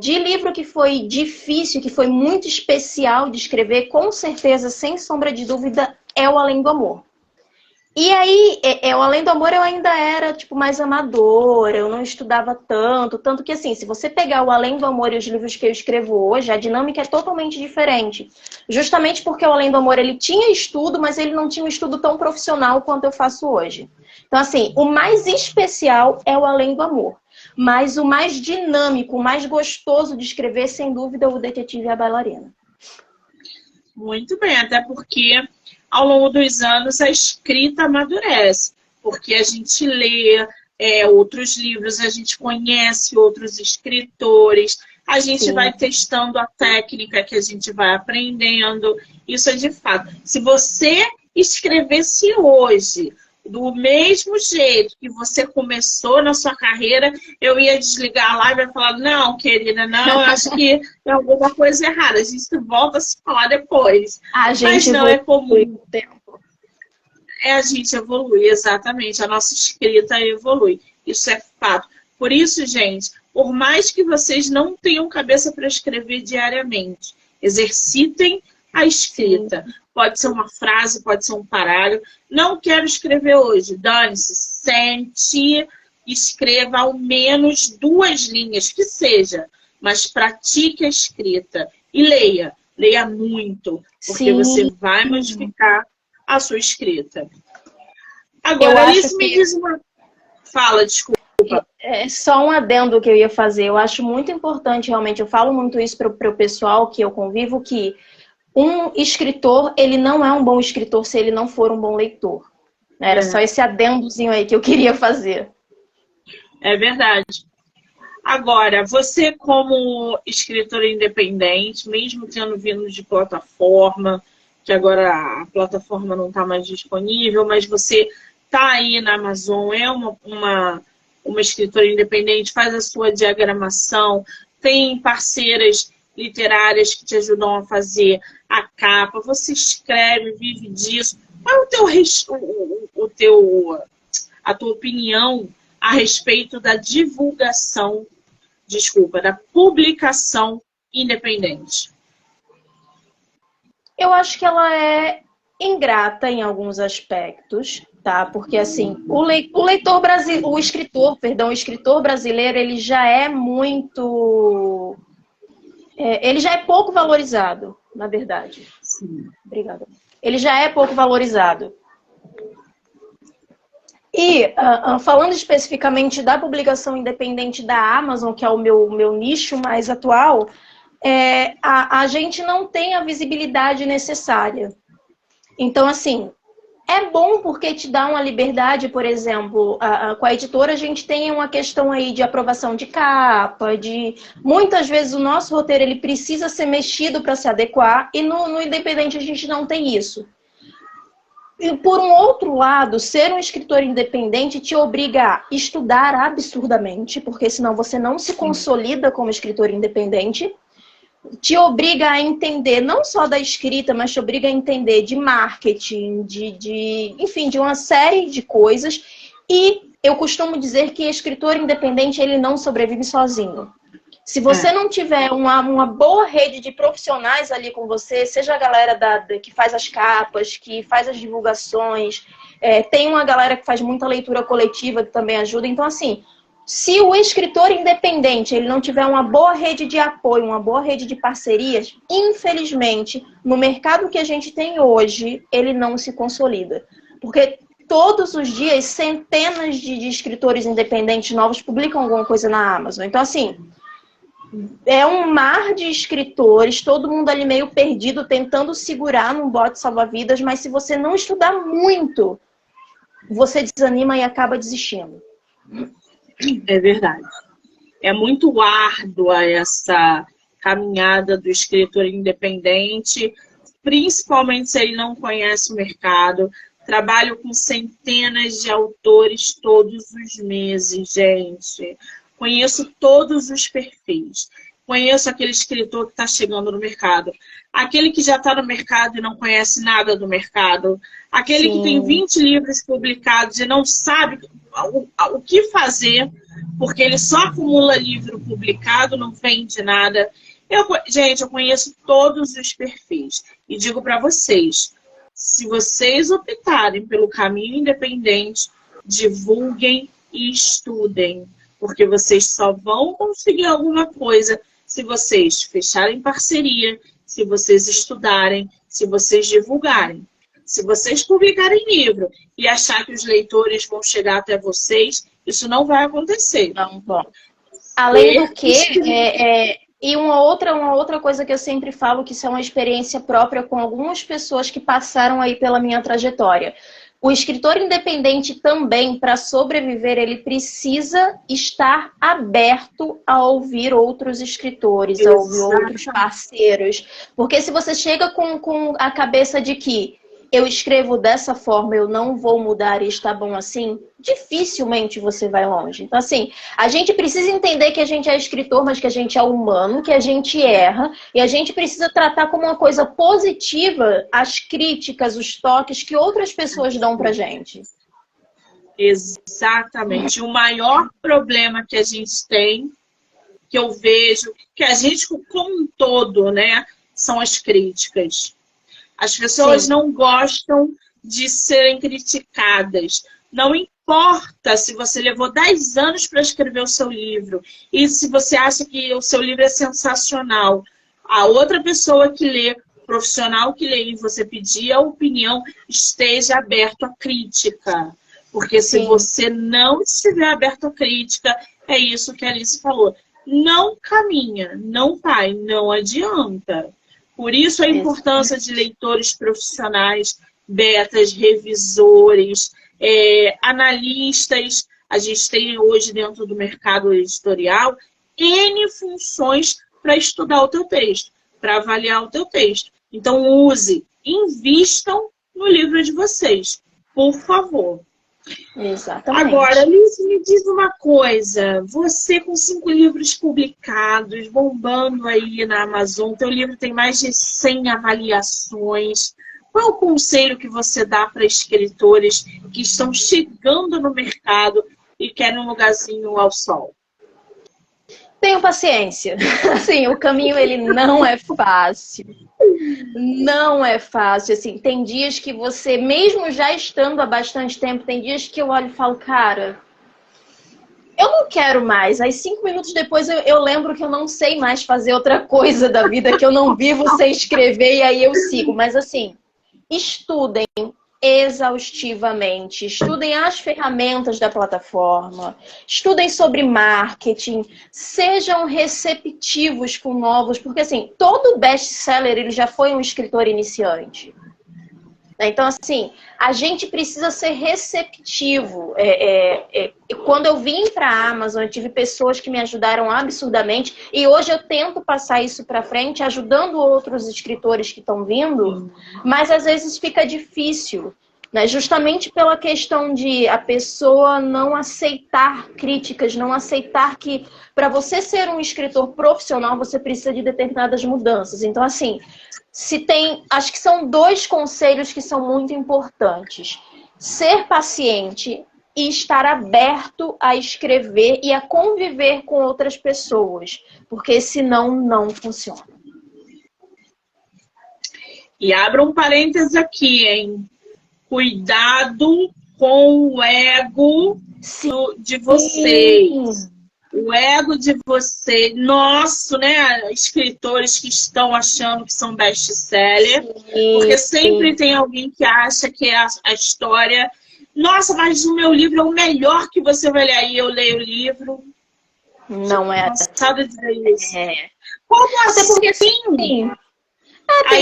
de livro que foi difícil, que foi muito especial de escrever, com certeza, sem sombra de dúvida, é O Além do Amor. E aí, o Além do Amor eu ainda era, tipo, mais amadora, eu não estudava tanto que, assim, se você pegar o Além do Amor e os livros que eu escrevo hoje, a dinâmica é totalmente diferente. Justamente porque o Além do Amor, ele tinha estudo, mas ele não tinha um estudo tão profissional quanto eu faço hoje. Então, assim, o mais especial é o Além do Amor. Mas o mais dinâmico, o mais gostoso de escrever, sem dúvida, é O Detetive e a Bailarina. Muito bem, até porque ao longo dos anos a escrita amadurece, porque a gente lê outros livros, a gente conhece outros escritores, a gente Sim. vai testando a técnica que a gente vai aprendendo. Isso é de fato. Se você escrevesse hoje do mesmo jeito que você começou na sua carreira, eu ia desligar a live e falar, não, querida, não, eu acho que tem alguma coisa errada. A gente volta a se falar depois. A gente Mas não é comum. tempo. A gente evolui, exatamente. A nossa escrita evolui. Isso é fato. Por isso, gente, por mais que vocês não tenham cabeça para escrever diariamente, exercitem a escrita. Sim. Pode ser uma frase, pode ser um parágrafo. Não quero escrever hoje. Dane-se, sente, escreva ao menos 2 linhas, que seja. Mas pratique a escrita. E leia. Leia muito, porque Sim. você vai modificar a sua escrita. Agora, isso me diz uma... Fala, desculpa. É só um adendo que eu ia fazer. Eu acho muito importante, realmente, eu falo muito isso para o pessoal que eu convivo, que um escritor, ele não é um bom escritor se ele não for um bom leitor. Era só esse adendozinho aí que eu queria fazer. É verdade. Agora, você como escritora independente, mesmo tendo vindo de plataforma, que agora a plataforma não está mais disponível, mas você está aí na Amazon, é uma escritora independente, faz a sua diagramação, tem parceiras literárias que te ajudam a fazer a capa, você escreve, vive disso. Qual é a tua opinião a respeito da da publicação independente? Eu acho que ela é ingrata em alguns aspectos, tá? Porque, assim, o escritor brasileiro, ele já é muito... ele já é pouco valorizado, na verdade. Sim. Obrigada. Ele já é pouco valorizado. E, falando especificamente da publicação independente da Amazon, que é o meu nicho mais atual, a gente não tem a visibilidade necessária. Então, assim, é bom porque te dá uma liberdade, por exemplo, com a editora a gente tem uma questão aí de aprovação de capa, muitas vezes o nosso roteiro ele precisa ser mexido para se adequar, e no independente a gente não tem isso. E por um outro lado, ser um escritor independente te obriga a estudar absurdamente, porque senão você não se consolida como escritor independente. Te obriga a entender não só da escrita, mas te obriga a entender de marketing, enfim, de uma série de coisas. E eu costumo dizer que escritor independente, ele não sobrevive sozinho. Se você não tiver uma boa rede de profissionais ali com você, seja a galera que faz as capas, que faz as divulgações, tem uma galera que faz muita leitura coletiva que também ajuda. Então, assim, se o escritor independente ele não tiver uma boa rede de apoio, uma boa rede de parcerias, infelizmente, no mercado que a gente tem hoje, ele não se consolida. Porque todos os dias, centenas de escritores independentes novos publicam alguma coisa na Amazon. Então, assim, É um mar de escritores, todo mundo ali meio perdido, tentando segurar num bote salva-vidas, mas se você não estudar muito, você desanima e acaba desistindo. É verdade. É muito árdua essa caminhada do escritor independente, principalmente se ele não conhece o mercado. Trabalho com centenas de autores todos os meses, gente. Conheço todos os perfis. Conheço aquele escritor que está chegando no mercado. Aquele que já está no mercado e não conhece nada do mercado. Aquele que tem 20 livros publicados e não sabe o que fazer, porque ele só acumula livro publicado, não vende nada. Gente, eu conheço todos os perfis. E digo para vocês, se vocês optarem pelo caminho independente, divulguem e estudem. Porque vocês só vão conseguir alguma coisa se vocês fecharem parceria, se vocês estudarem, se vocês divulgarem. Se vocês publicarem livro e achar que os leitores vão chegar até vocês, isso não vai acontecer. Não, bom. Além do que, e uma outra coisa que eu sempre falo, que isso é uma experiência própria com algumas pessoas que passaram aí pela minha trajetória. O escritor independente também, para sobreviver, ele precisa estar aberto a ouvir outros escritores, a ouvir outros parceiros. Porque se você chega com a cabeça de que eu escrevo dessa forma, eu não vou mudar e está bom assim, dificilmente você vai longe. Então, assim, a gente precisa entender que a gente é escritor, mas que a gente é humano, que a gente erra, e a gente precisa tratar como uma coisa positiva as críticas, os toques que outras pessoas dão pra gente. Exatamente. O maior problema que a gente tem, que eu vejo, que a gente como um todo, né, são as críticas. As pessoas não gostam de serem criticadas. Não importa se você levou 10 anos para escrever o seu livro e se você acha que o seu livro é sensacional. A outra pessoa que lê, o profissional que lê e você pedir a opinião, esteja aberto à crítica. Porque se você não estiver aberto à crítica, é isso que a Alice falou. Não caminha, não vai, não adianta. Por isso a importância de leitores profissionais, betas, revisores, analistas. A gente tem hoje dentro do mercado editorial N funções para estudar o teu texto, para avaliar o teu texto. Então invistam no livro de vocês, por favor. Exatamente. Agora, Alice, me diz uma coisa. Você com 5 livros publicados, bombando aí na Amazon, teu livro tem mais de 100 avaliações. Qual é o conselho que você dá para escritores que estão chegando no mercado e querem um lugarzinho ao sol? Tenham paciência. Assim, o caminho ele não é fácil. Não é fácil. Assim, tem dias que você, mesmo já estando há bastante tempo, tem dias que eu olho e falo, cara, eu não quero mais. Aí 5 minutos depois eu lembro que eu não sei mais fazer outra coisa da vida, que eu não vivo sem escrever e aí eu sigo. Mas assim, estudem exaustivamente, estudem as ferramentas da plataforma, estudem sobre marketing, sejam receptivos com novos, porque assim, todo best-seller ele já foi um escritor iniciante. Então, assim, a gente precisa ser receptivo. Quando eu vim para a Amazon, eu tive pessoas que me ajudaram absurdamente e hoje eu tento passar isso para frente, ajudando outros escritores que estão vindo, mas às vezes fica difícil, né? Justamente pela questão de a pessoa não aceitar críticas, não aceitar que para você ser um escritor profissional, você precisa de determinadas mudanças. Então, assim, acho que são 2 conselhos que são muito importantes. Ser paciente e estar aberto a escrever e a conviver com outras pessoas, porque senão não funciona. E abra um parênteses aqui, hein? Cuidado com o ego de vocês. O ego de vocês, nosso, né? Escritores que estão achando que são best-seller, porque sempre tem alguém que acha que é a história. Nossa, mas o meu livro é o melhor que você vai ler. Aí eu leio o livro. Não é. Cansada de dizer isso. É. Como Até porque, assim?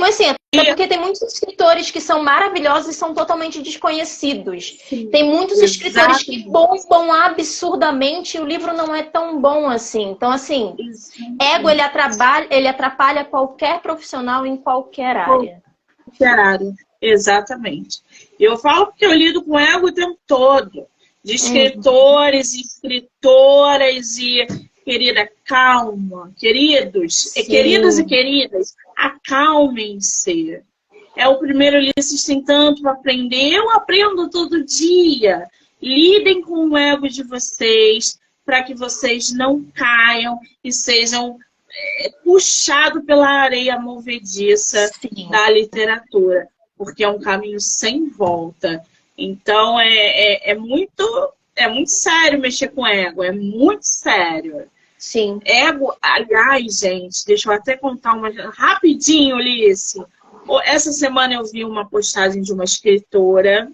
assim, até porque tem muitos escritores que são maravilhosos e são totalmente desconhecidos. Sim, Tem muitos escritores que exatamente. bombam absurdamente e o livro não é tão bom assim. Então, assim, ego, ele atrapalha qualquer profissional em qualquer área. Literário, exatamente. Eu falo porque eu lido com ego o tempo todo, de escritores, escritoras e querida, calma, queridos, queridos e queridas, acalmem-se. É o primeiro livro, vocês têm tanto para aprender, eu aprendo todo dia. Lidem com o ego de vocês para que vocês não caiam e sejam puxado pela areia movediça da literatura, porque é um caminho sem volta. Então, é muito sério mexer com ego, é muito sério. Sim. Ego, aliás, gente, deixa eu até contar uma rapidinho, Ulisses. Essa semana eu vi uma postagem de uma escritora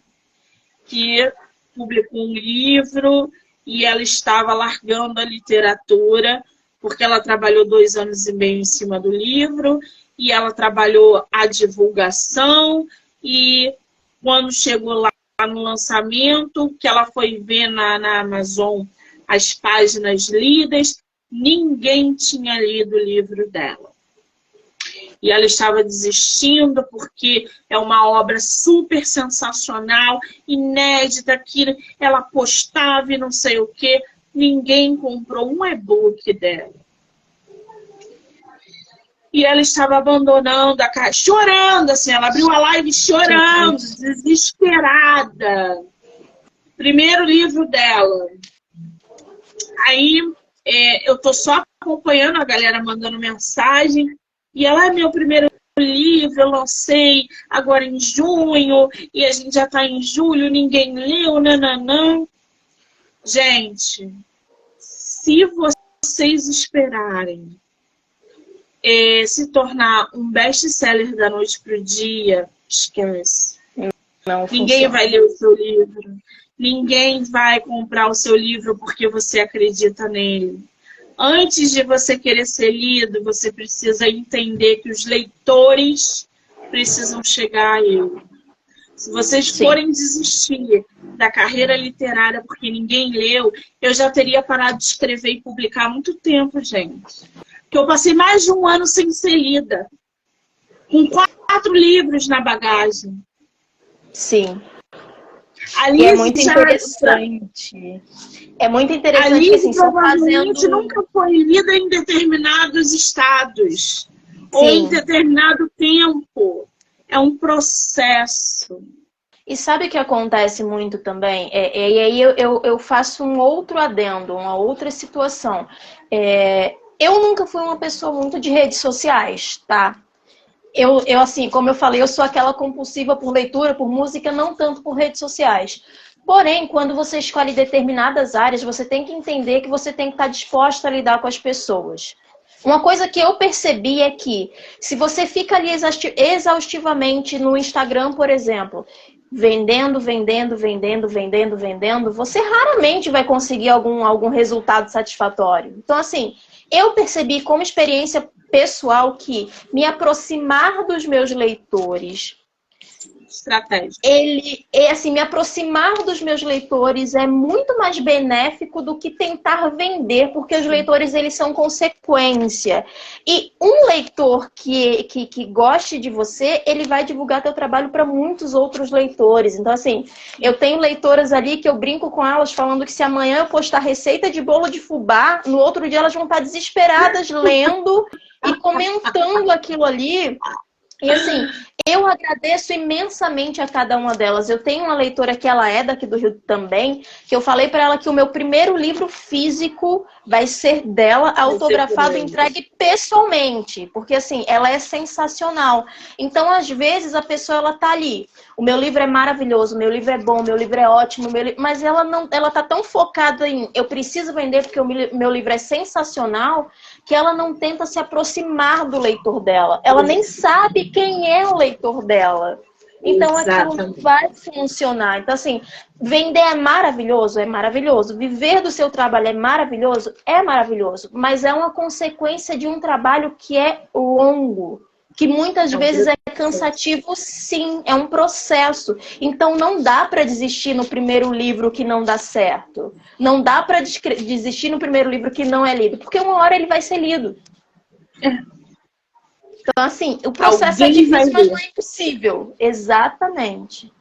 que publicou um livro e ela estava largando a literatura porque ela trabalhou 2 anos e meio em cima do livro, e ela trabalhou a divulgação, e quando chegou lá no lançamento, que ela foi ver na Amazon as páginas lidas, ninguém tinha lido o livro dela. E ela estava desistindo porque é uma obra super sensacional, inédita, que ela postava e não sei o quê. Ninguém comprou um e-book dela. E ela estava abandonando a casa, chorando, assim, ela abriu a live chorando, desesperada. Primeiro livro dela. Aí eu tô só acompanhando a galera mandando mensagem, e ela é meu primeiro livro, eu lancei agora em junho, e a gente já tá em julho, ninguém leu, nananã. Gente, se vocês esperarem se tornar um best-seller da noite pro dia, esquece. Não Ninguém funciona. vai ler o seu livro. Ninguém vai comprar o seu livro porque você acredita nele. Antes de você querer ser lido, você precisa entender que os leitores precisam chegar a ele. Se vocês forem desistir da carreira literária porque ninguém leu, eu já teria parado de escrever e publicar há muito tempo, gente. Porque eu passei mais de 1 ano sem ser lida. Com 4 livros na bagagem. Sim. Alice E é muito interessante. É muito interessante Alice que assim, só provavelmente fazendo... nunca foi lida em determinados estados. Ou em determinado tempo. É um processo. E sabe o que acontece muito também? E aí eu faço um outro adendo, uma outra situação. Eu nunca fui uma pessoa muito de redes sociais, tá? Eu, assim, como eu falei, eu sou aquela compulsiva por leitura, por música, não tanto por redes sociais. Porém, quando você escolhe determinadas áreas, você tem que entender que você tem que estar disposta a lidar com as pessoas. Uma coisa que eu percebi é que, se você fica ali exaustivamente no Instagram, por exemplo, vendendo, você raramente vai conseguir algum resultado satisfatório. Então, assim, eu percebi como experiência pessoal que me aproximar dos meus leitores... Estratégia. Assim, me aproximar dos meus leitores é muito mais benéfico do que tentar vender, porque os leitores, eles são consequência. E um leitor que goste de você, ele vai divulgar teu trabalho para muitos outros leitores. Então, assim, eu tenho leitoras ali que eu brinco com elas, falando que se amanhã eu postar receita de bolo de fubá, no outro dia elas vão estar desesperadas lendo e comentando aquilo ali. E assim, eu agradeço imensamente a cada uma delas. Eu tenho uma leitora que ela é daqui do Rio também, que eu falei para ela que o meu primeiro livro físico vai ser dela, autografado e entregue pessoalmente. Porque assim, ela é sensacional. Então, às vezes, a pessoa ela tá ali. O meu livro é maravilhoso, o meu livro é bom, o meu livro é ótimo, mas ela tá tão focada em eu preciso vender porque o meu livro é sensacional, que ela não tenta se aproximar do leitor dela. Ela nem sabe quem é o leitor dela. Então aquilo não Exatamente. vai funcionar. Então, assim, vender é maravilhoso? É maravilhoso. Viver do seu trabalho é maravilhoso? É maravilhoso. Mas é uma consequência de um trabalho que é longo. Que muitas É um vezes é processo. cansativo, sim. É um processo. Então não dá para desistir no primeiro livro que não dá certo. Não dá para desistir no primeiro livro que não é lido. Porque uma hora ele vai ser lido. Então, assim, o processo é Alguém vai difícil, mas não ler. é impossível. Exatamente.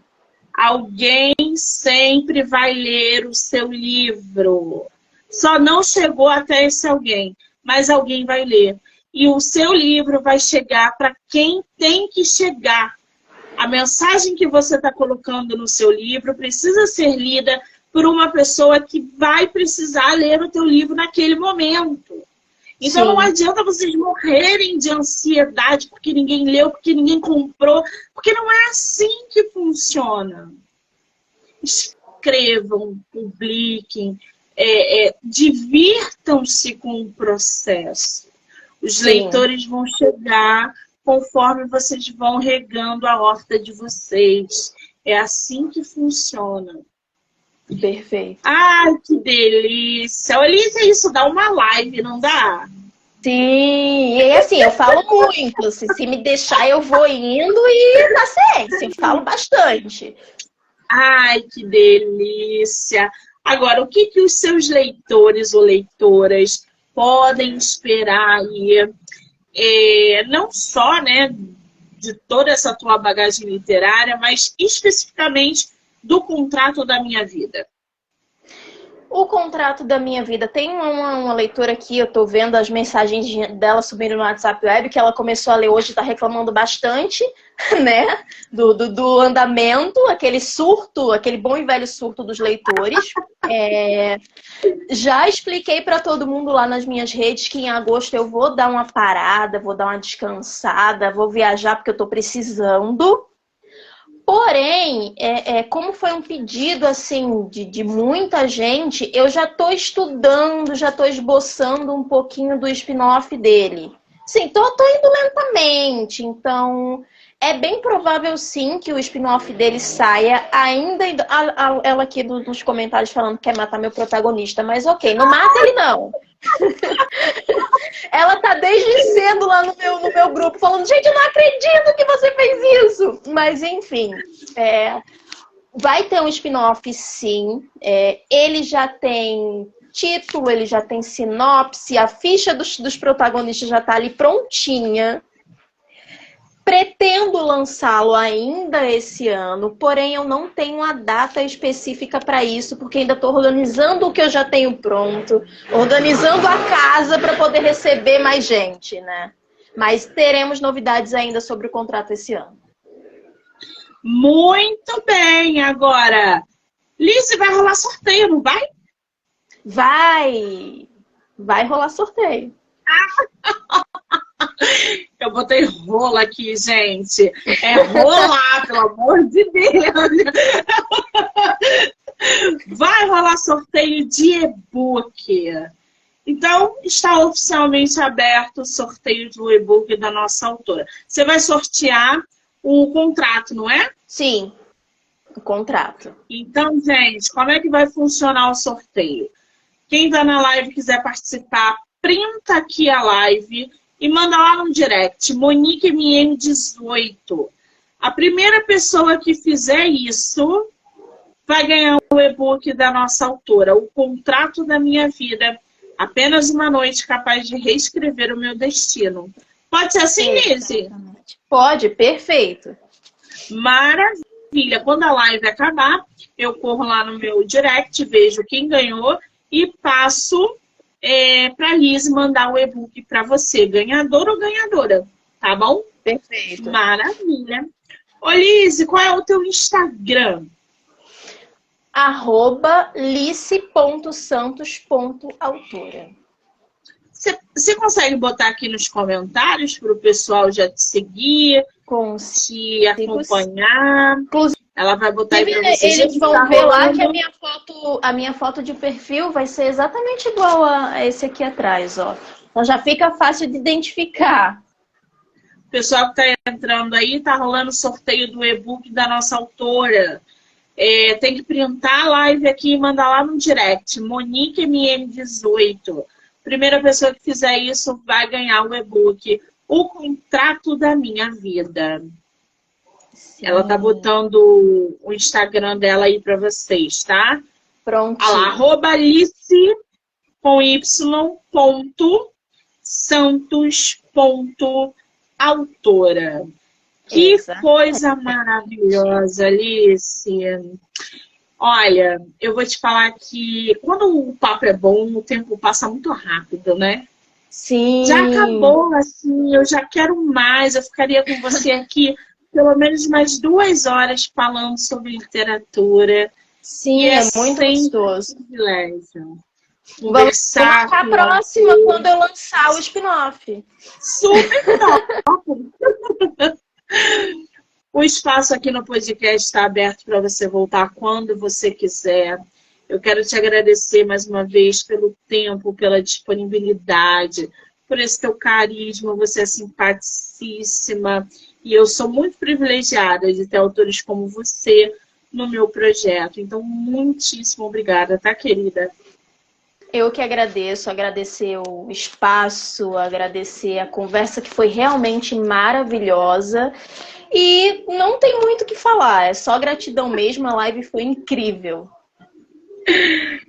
Alguém sempre vai ler o seu livro. Só não chegou até esse alguém, mas alguém vai ler. E o seu livro vai chegar para quem tem que chegar. A mensagem que você está colocando no seu livro precisa ser lida por uma pessoa que vai precisar ler o teu livro naquele momento. Então não Sim. adianta vocês morrerem de ansiedade porque ninguém leu, porque ninguém comprou, porque não é assim que funciona. Escrevam, publiquem, divirtam-se com o processo. Os Sim. leitores vão chegar conforme vocês vão regando a horta de vocês. É assim que funciona. Perfeito. Ai, que delícia! Olha isso, dá uma live, não dá? Sim, e assim, eu falo muito. Se me deixar, eu vou indo e dá ciência. Eu falo bastante. Ai, que delícia! Agora, o que os seus leitores ou leitoras podem esperar aí? Não só, né, de toda essa tua bagagem literária, mas especificamente do contrato da minha vida. O contrato da minha vida. Tem uma leitora aqui, eu tô vendo as mensagens dela subindo no WhatsApp Web, que ela começou a ler hoje, tá reclamando bastante, né? Do andamento, aquele surto, aquele bom e velho surto dos leitores. Já expliquei para todo mundo lá nas minhas redes que em agosto eu vou dar uma parada, vou dar uma descansada, vou viajar porque eu tô precisando. Porém, como foi um pedido assim de muita gente, eu já estou estudando, já estou esboçando um pouquinho do spin-off dele. Sim, tô indo lentamente, então é bem provável sim que o spin-off dele saia ainda. Ela aqui nos comentários falando que quer matar meu protagonista, mas ok, não mata ele não. Ela tá desde cedo lá no meu grupo falando, gente, eu não acredito que você fez isso. Mas enfim, vai ter um spin-off sim. Ele já tem título, ele já tem sinopse, a ficha dos protagonistas já tá ali prontinha. Pretendo lançá-lo ainda esse ano, porém eu não tenho a data específica para isso, porque ainda estou organizando o que eu já tenho pronto, organizando a casa para poder receber mais gente, né? Mas teremos novidades ainda sobre o contrato esse ano. Muito bem, agora, Liz, vai rolar sorteio, não vai? Vai rolar sorteio. Eu botei rola aqui, gente. É rolar, pelo amor de Deus. Vai rolar sorteio de e-book. Então, está oficialmente aberto o sorteio do e-book da nossa autora. Você vai sortear o contrato, não é? Sim, o contrato. Então, gente, como é que vai funcionar o sorteio? Quem está na live e quiser participar, printa aqui a live e manda lá no direct, MoniqueMM18. A primeira pessoa que fizer isso vai ganhar o e-book da nossa autora, O Contrato da Minha Vida. Apenas uma noite capaz de reescrever o meu destino. Pode ser assim, Lizzy? Pode, perfeito. Maravilha. Quando a live acabar, eu corro lá no meu direct, vejo quem ganhou e passo para a Liz mandar o e-book para você, ganhador ou ganhadora, tá bom? Perfeito. Maravilha. Ô, Liz, qual é o teu Instagram? @lice.santos.autora. Você consegue botar aqui nos comentários para o pessoal já te seguir, te acompanhar? Ela vai botar aí para vocês. Eles vão ver lá que a minha foto de perfil vai ser exatamente igual a esse aqui atrás, ó. Então já fica fácil de identificar. Pessoal que está entrando aí, tá rolando o sorteio do e-book da nossa autora. Tem que printar a live aqui e mandar lá no direct. Monique MM18. Primeira pessoa que fizer isso vai ganhar o e-book. O Contrato da Minha Vida. Sim. Ela tá botando o Instagram dela aí para vocês, tá? Pronto. Alice com y.santos.autora. Que coisa maravilhosa, Alice. Olha, eu vou te falar que quando o papo é bom, o tempo passa muito rápido, né? Sim. Já acabou, assim, eu já quero mais. Eu ficaria com você aqui pelo menos mais 2 horas falando sobre literatura. Sim, é muito gostoso. Um privilégio. Vamos marcar a próxima quando eu lançar o spin-off. Super top! O espaço aqui no podcast está aberto para você voltar quando você quiser. Eu quero te agradecer mais uma vez pelo tempo, pela disponibilidade, por esse teu carisma. Você é simpaticíssima. E eu sou muito privilegiada de ter autores como você no meu projeto. Então, muitíssimo obrigada, tá, querida? Eu que agradeço, agradecer o espaço, agradecer a conversa que foi realmente maravilhosa. E não tem muito o que falar, é só gratidão mesmo, a live foi incrível.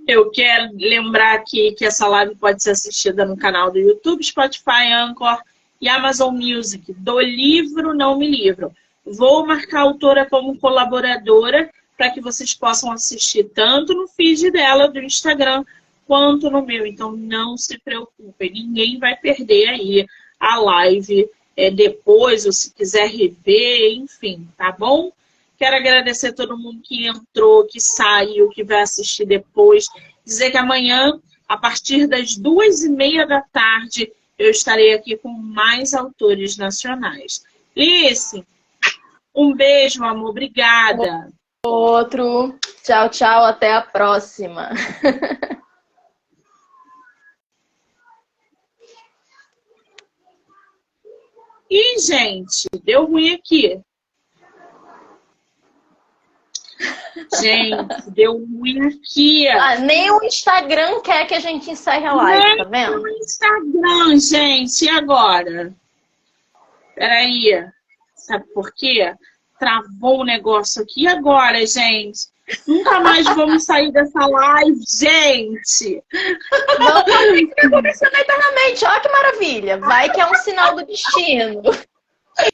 Eu quero lembrar aqui que essa live pode ser assistida no canal do YouTube, Spotify, Anchor e Amazon Music, do livro Não Me Livro. Vou marcar a autora como colaboradora para que vocês possam assistir tanto no feed dela do Instagram quanto no meu. Então não se preocupem, ninguém vai perder aí a live depois, ou se quiser rever, enfim, tá bom? Quero agradecer a todo mundo que entrou, que saiu, que vai assistir depois. Dizer que amanhã, a partir das 2h30 da tarde, eu estarei aqui com mais autores nacionais. Lice, um beijo, amor. Obrigada. Outro. Tchau, tchau. Até a próxima. Ih, gente, deu ruim aqui. Gente, deu ruim aqui. Nem o Instagram quer que a gente encerre a live, nem tá vendo? o Instagram, gente. E agora? Peraí. Sabe por quê? Travou o negócio aqui. E agora, gente? Nunca mais vamos sair dessa live, gente. Vamos ver o que vai acontecer eternamente. Olha que maravilha. Vai que é um sinal do destino.